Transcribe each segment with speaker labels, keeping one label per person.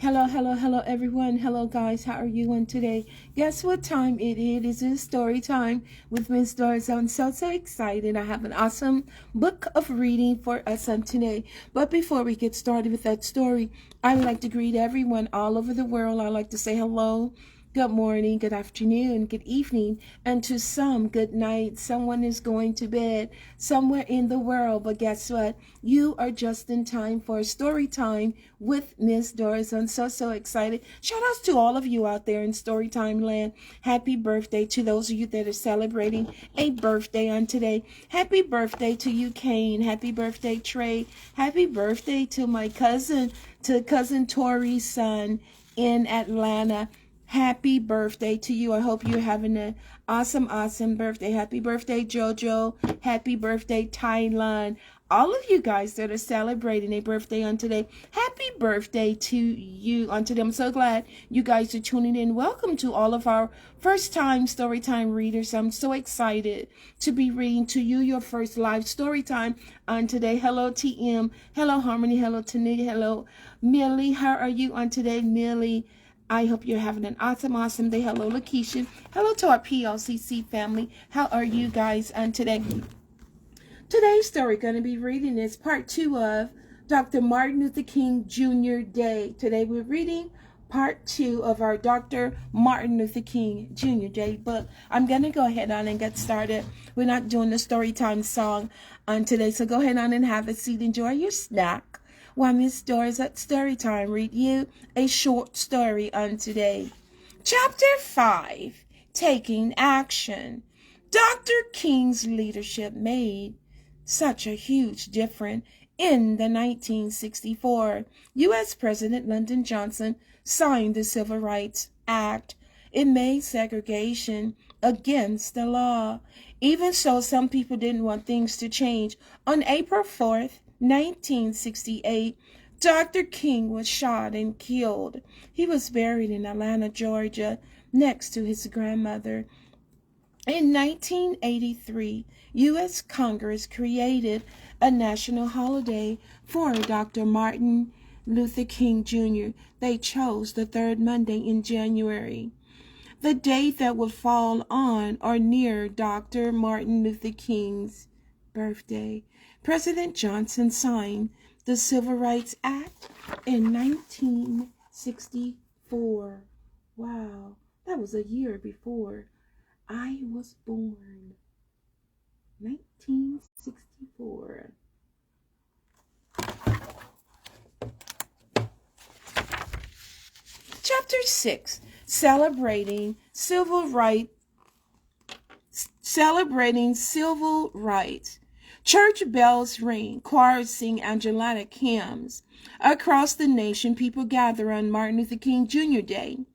Speaker 1: Hello, hello, hello, everyone. Hello, guys. How are you doing today? Guess what time it is? It's story time with Miss Doris. I'm so excited. I have an awesome book of reading for us on today. But before we get started with that story, I'd like to greet everyone all over the world. I'd like to say hello. Good morning, good afternoon, good evening, and to some, good night. Someone is going to bed somewhere in the world, but guess what? You are just in time for story time with Miss Doris. I'm so excited. Shout outs to all of you out there in Storytime land. Happy birthday to those of you that are celebrating a birthday on today. Happy birthday to you, Kane. Happy birthday, Trey. Happy birthday to my cousin, Tori's son in Atlanta. Happy birthday to you. I hope you're having an awesome birthday. Happy birthday, Jojo. Happy birthday, Thailand. All of you guys that are celebrating a birthday on today, happy birthday to you on today. I'm so glad you guys are tuning in. Welcome to all of our first-time Storytime readers. I'm so excited to be reading to you your first live Storytime on today. Hello, TM. Hello, Harmony. Hello, Tania. Hello, Millie. How are you on today, Millie? I hope you're having an awesome day. Hello, Lakeisha. Hello to our PLCC family. How are you guys on today? Today's story going to be reading is part 2 of Dr. Martin Luther King Jr. Day. Today we're reading part 2 of our Dr. Martin Luther King Jr. Day book. I'm going to go ahead on and get started. We're not doing the story time song on today, so go ahead on and have a seat. Enjoy your snack while Miss Doris at Storytime read you a short story on today. Chapter 5, Taking Action. Dr. King's leadership made such a huge difference. In the 1964, U.S. President Lyndon Johnson signed the Civil Rights Act. It made segregation against the law. Even so, some people didn't want things to change. On April 4th, 1968, Dr. King was shot and killed. He was buried in Atlanta, Georgia, next to his grandmother. In 1983, U.S. Congress created a national holiday for Dr. Martin Luther King Jr. They chose the third Monday in January, the date that would fall on or near Dr. Martin Luther King's birthday. President Johnson signed the Civil Rights Act in 1964. Wow, that was a year before I was born. 1964. Chapter 6, Celebrating Civil Rights. Church bells ring, choirs sing angelic hymns. Across the nation, people gather on Martin Luther King Jr. Day.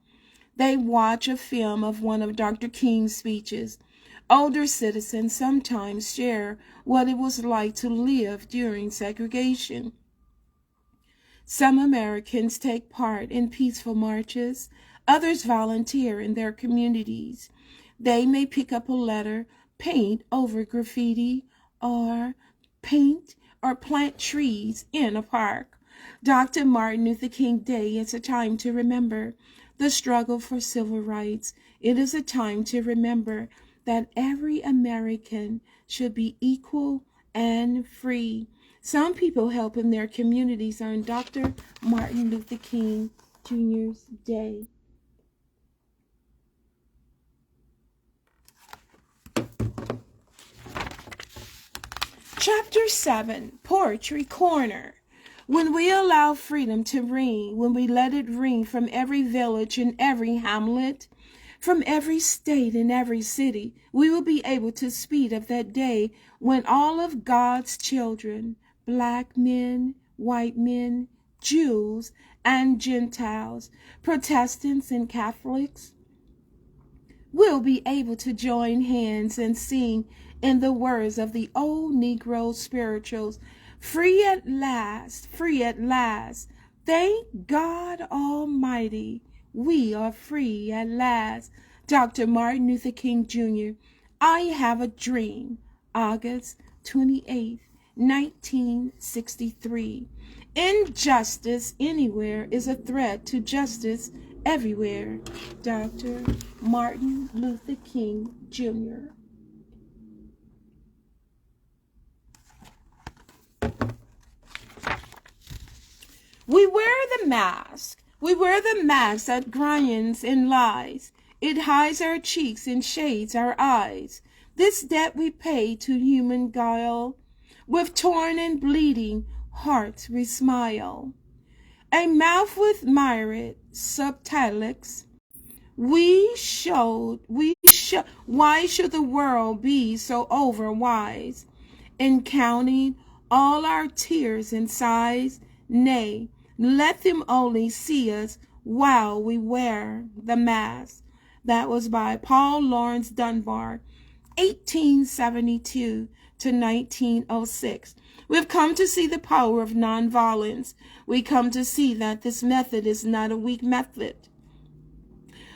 Speaker 1: They watch a film of one of Dr. King's speeches. Older citizens sometimes share what it was like to live during segregation. Some Americans take part in peaceful marches. Others volunteer in their communities. They may pick up a letter, paint over graffiti, or plant trees in a park. Dr. Martin Luther King Day is a time to remember the struggle for civil rights. It is a time to remember that every American should be equal and free. Some people help in their communities on Dr. Martin Luther King Jr.'s Day. Chapter 7, Poetry Corner. When we allow freedom to ring, when we let it ring from every village and every hamlet, from every state and every city, we will be able to speak of that day when all of God's children, black men, white men, Jews and Gentiles, Protestants and Catholics, will be able to join hands and sing in the words of the old Negro spirituals, free at last, free at last. Thank God Almighty, we are free at last. Dr. Martin Luther King Jr. I Have a Dream, August 28th, 1963. Injustice anywhere is a threat to justice everywhere. Dr. Martin Luther King Jr. We wear the mask. We wear the mask that grinds and lies. It hides our cheeks and shades our eyes. This debt we pay to human guile. With torn and bleeding hearts we smile. A mouth with myriad subtitles. Why should the world be so overwise in counting all our tears and sighs? Nay, let them only see us while we wear the mask. That was by Paul Laurence Dunbar, 1872 to 1906. We've come to see the power of nonviolence. We come to see that this method is not a weak method.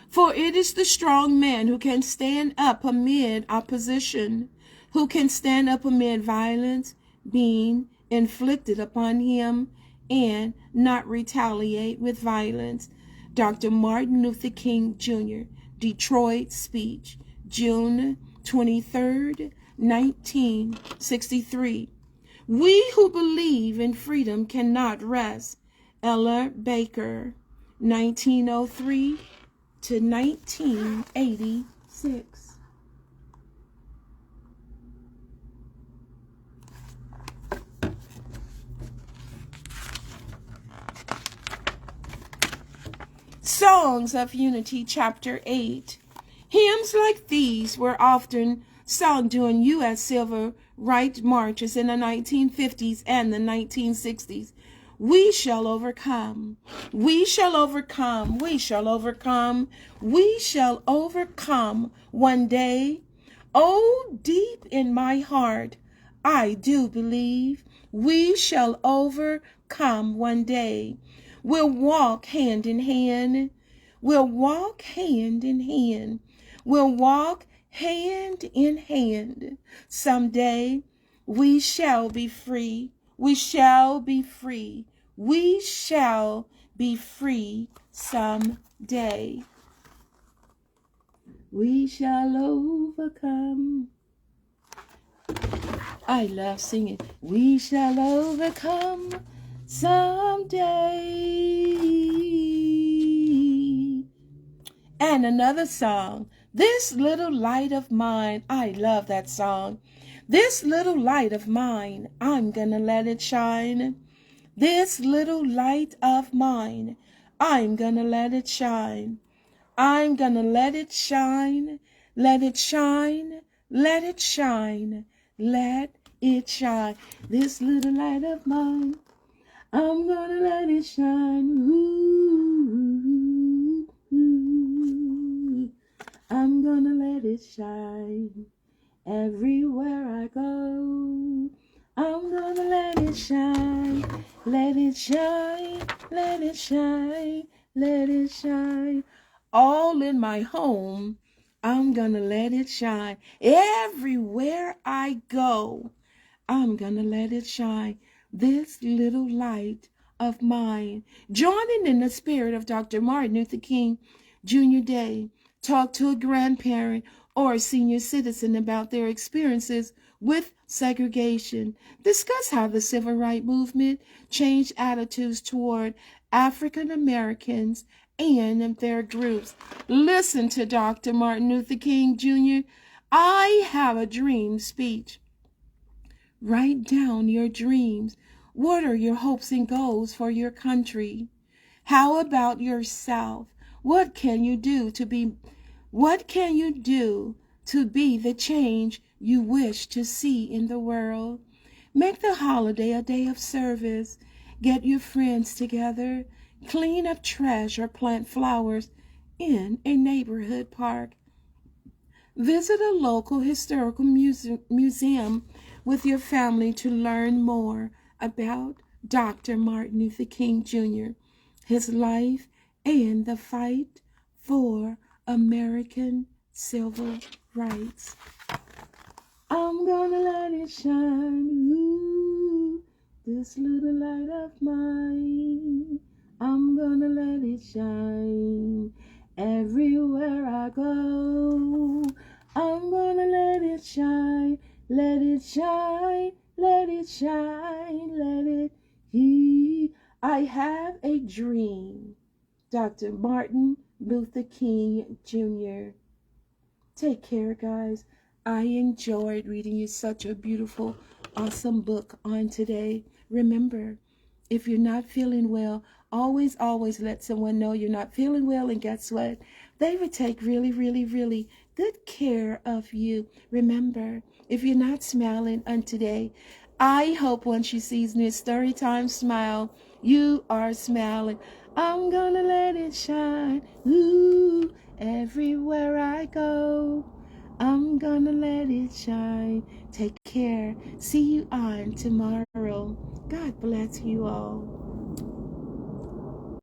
Speaker 1: For it is the strong man who can stand up amid opposition, who can stand up amid violence being inflicted upon him and not retaliate with violence. Dr. Martin Luther King Jr., Detroit speech, June 23rd, 1963. We who believe in freedom cannot rest. Ella Baker, 1903 to 1986. Songs of Unity, Chapter 8. Hymns like these were often sung during U.S. civil rights marches in the 1950s and the 1960s. We shall overcome. We shall overcome. We shall overcome. We shall overcome one day. Oh, deep in my heart, I do believe we shall overcome one day. We'll walk hand in hand. We'll walk hand in hand. We'll walk hand in hand. Someday we shall be free. We shall be free. We shall be free someday. We shall overcome. I love singing. We shall overcome someday. And another song, This Little Light of Mine. I love that song. This little light of mine, I'm gonna let it shine. This little light of mine, I'm gonna let it shine. I'm gonna let it shine. Let it shine. Let it shine. Let it shine. This little light of mine, I'm gonna let it shine. Ooh, ooh. I'm gonna let it shine everywhere I go. I'm gonna let it shine. Let it shine. Let it shine. Let it shine. All in my home, I'm gonna let it shine. Everywhere I go, I'm gonna let it shine. This little light of mine. Joining in the spirit of Dr. Martin Luther King Jr. Day, talk to a grandparent or a senior citizen about their experiences with segregation. Discuss how the civil rights movement changed attitudes toward African Americans and their groups. Listen to Dr. Martin Luther King Jr. I Have a Dream speech. Write down your dreams. What are your hopes and goals for your country? How about yourself? What can you do to be the change you wish to see in the world? Make the holiday a day of service. Get your friends together. Clean up trash or plant flowers in a neighborhood park. Visit a local historical museum with your family to learn more about Dr. Martin Luther King Jr., his life, and the fight for American civil rights. I'm gonna let it shine. Ooh, This little light of mine, I'm gonna let it shine. Everywhere I go, I'm gonna let it shine. Let it shine, let it shine, let it he. I have a dream. Dr. Martin Luther King Jr. Take care, guys. I enjoyed reading you such a beautiful, awesome book on today. Remember, if you're not feeling well, always, always let someone know you're not feeling well. And guess what? They would take really, really, really good care of you. Remember, if you're not smiling on today, I hope when she sees me, Storytime smile, you are smiling. I'm gonna let it shine. Ooh, everywhere I go, I'm gonna let it shine. Take care. See you on tomorrow. God bless you all.